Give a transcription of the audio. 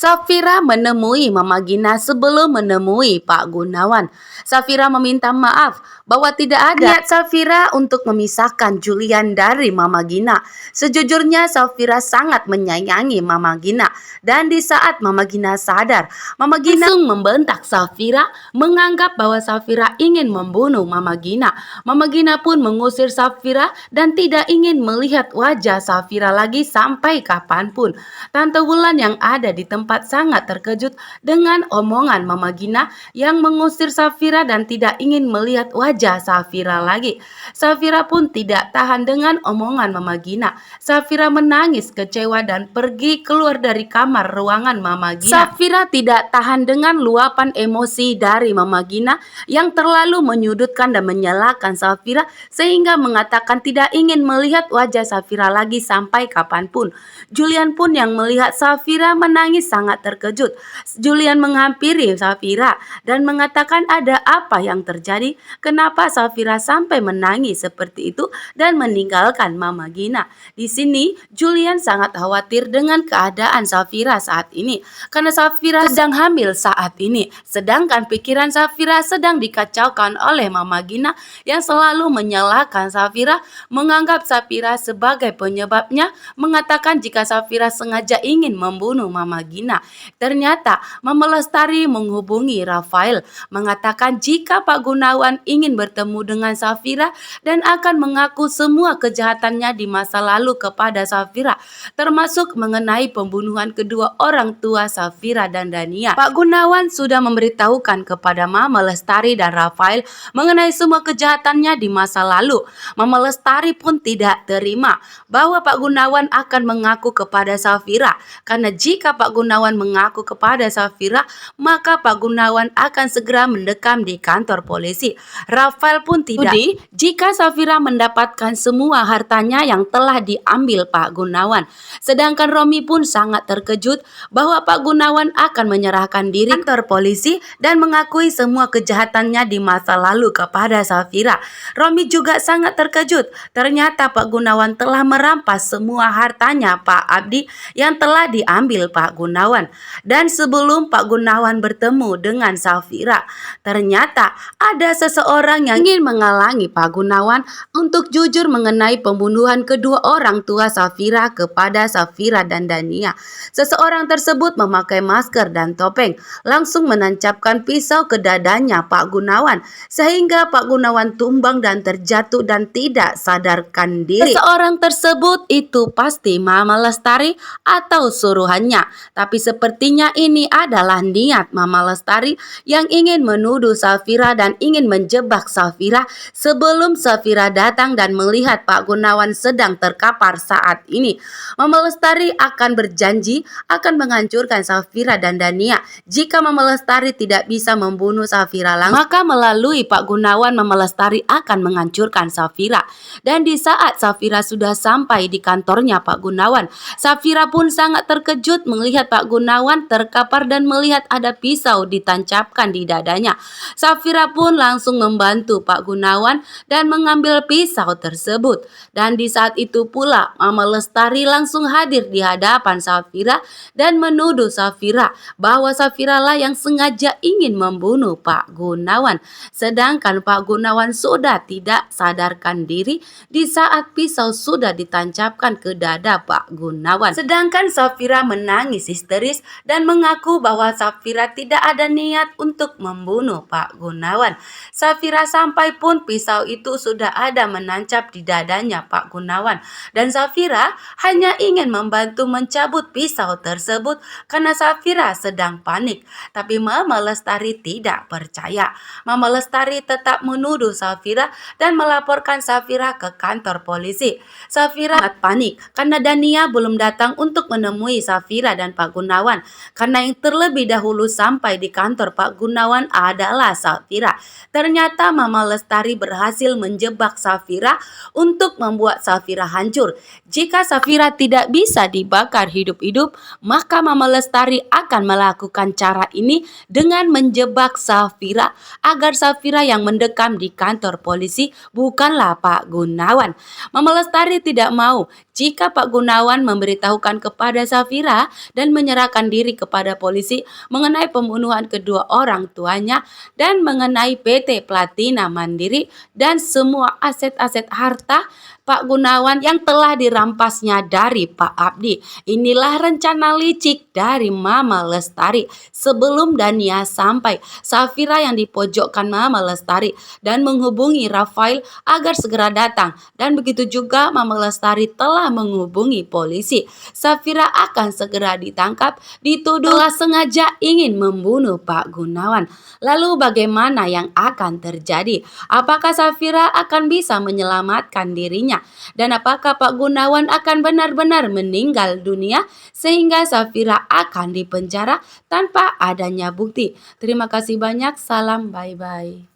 Safira menemui Mama Gina sebelum menemui Pak Gunawan. Safira meminta maaf bahwa tidak ada niat Safira untuk memisahkan Julian dari Mama Gina. Sejujurnya Safira sangat menyayangi Mama Gina. Dan di saat Mama Gina sadar, Mama Gina langsung membentak Safira, menganggap bahwa Safira ingin membunuh Mama Gina. Mama Gina pun mengusir Safira dan tidak ingin melihat wajah Safira lagi sampai kapanpun. Tante Wulan yang ada di tempat sangat terkejut dengan omongan Mama Gina yang mengusir Safira dan tidak ingin melihat wajah Safira lagi. Safira pun tidak tahan dengan omongan Mama Gina. Safira menangis kecewa dan pergi keluar dari kamar ruangan Mama Gina. Safira tidak tahan dengan luapan emosi dari Mama Gina yang terlalu menyudutkan dan menyalahkan Safira sehingga mengatakan tidak ingin melihat wajah Safira lagi sampai kapanpun. Julian pun yang melihat Safira menangis sangat terkejut. Julian menghampiri Safira dan mengatakan ada apa yang terjadi, kenapa Safira sampai menangis seperti itu dan meninggalkan Mama Gina. Di sini Julian sangat khawatir dengan keadaan Safira saat ini karena Safira sedang hamil saat ini, sedangkan pikiran Safira sedang dikacaukan oleh Mama Gina yang selalu menyalahkan Safira, menganggap Safira sebagai penyebabnya, mengatakan jika Safira sengaja ingin membunuh Mama Gina. Ternyata Mama Lestari menghubungi Rafael, mengatakan jika Pak Gunawan ingin bertemu dengan Safira dan akan mengaku semua kejahatannya di masa lalu kepada Safira, termasuk mengenai pembunuhan kedua orang tua Safira dan Dania. Pak Gunawan sudah memberitahukan kepada Mama Lestari dan Rafael mengenai semua kejahatannya di masa lalu. Mama Lestari pun tidak terima bahwa Pak Gunawan akan mengaku kepada Safira, karena jika Pak Gunawan mengaku kepada Safira, maka Pak Gunawan akan segera mendekam di kantor polisi. Rafael pun tidak jika Safira mendapatkan semua hartanya yang telah diambil Pak Gunawan. Sedangkan Romi pun sangat terkejut bahwa Pak Gunawan akan menyerahkan diri kantor polisi dan mengakui semua kejahatannya di masa lalu kepada Safira. Romi juga sangat terkejut. Ternyata Pak Gunawan telah merampas semua hartanya Pak Abdi yang telah diambil Pak Gunawan. Dan sebelum Pak Gunawan bertemu dengan Safira, ternyata ada seseorang yang ingin menghalangi Pak Gunawan untuk jujur mengenai pembunuhan kedua orang tua Safira kepada Safira dan Dania. Seseorang tersebut memakai masker dan topeng, langsung menancapkan pisau ke dadanya Pak Gunawan sehingga Pak Gunawan tumbang dan terjatuh dan tidak sadarkan diri. Seseorang tersebut itu pasti Mama Lestari atau suruhannya, tapi sepertinya ini adalah niat Mama Lestari yang ingin menuduh Safira dan ingin menjebak Safira sebelum Safira datang dan melihat Pak Gunawan sedang terkapar saat ini. Mama Lestari akan berjanji akan menghancurkan Safira dan Dania jika Mama Lestari tidak bisa membunuh Safira langsung, maka melalui Pak Gunawan Mama Lestari akan menghancurkan Safira. Dan di saat Safira sudah sampai di kantornya Pak Gunawan, Safira pun sangat terkejut melihat Pak Gunawan terkapar dan melihat ada pisau ditancapkan di dadanya. Safira pun langsung membantu Pak Gunawan dan mengambil pisau tersebut. Dan di saat itu pula Mama Lestari langsung hadir di hadapan Safira dan menuduh Safira bahwa Safira lah yang sengaja ingin membunuh Pak Gunawan. Sedangkan Pak Gunawan sudah tidak sadarkan diri di saat pisau sudah ditancapkan ke dada Pak Gunawan. Sedangkan Safira menangis histeris dan mengaku bahwa Safira tidak ada niat untuk membunuh Pak Gunawan. Safira sampai pun pisau itu sudah ada menancap di dadanya Pak Gunawan. Dan Safira hanya ingin membantu mencabut pisau tersebut karena Safira sedang panik. Tapi Mama Lestari tidak percaya. Mama Lestari tetap menuduh Safira dan melaporkan Safira ke kantor polisi. Safira sangat panik karena Dania belum datang untuk menemui Safira dan Pak Gunawan. Karena yang terlebih dahulu sampai di kantor Pak Gunawan adalah Safira. Ternyata Mama Lestari berhasil menjebak Safira untuk membuat Safira hancur. Jika Safira tidak bisa dibakar hidup-hidup, maka Mama Lestari akan melakukan cara ini dengan menjebak Safira agar Safira yang mendekam di kantor polisi bukanlah Pak Gunawan. Mama Lestari tidak mau jika Pak Gunawan memberitahukan kepada Safira dan menyerahkan diri kepada polisi mengenai pembunuhan kedua orang tuanya dan mengenai PT Platina Mandiri dan semua aset-aset harta Pak Gunawan yang telah dirampasnya dari Pak Abdi. Inilah rencana licik dari Mama Lestari. Sebelum Dania sampai, Safira yang dipojokkan Mama Lestari dan menghubungi Rafael agar segera datang. Dan begitu juga Mama Lestari telah menghubungi polisi. Safira akan segera ditangkap, dituduh telah sengaja ingin membunuh Pak Gunawan. Lalu bagaimana yang akan terjadi? Apakah Safira akan bisa menyelamatkan dirinya? Dan apakah Pak Gunawan akan benar-benar meninggal dunia sehingga Safira akan dipenjara tanpa adanya bukti? Terima kasih banyak, salam bye-bye.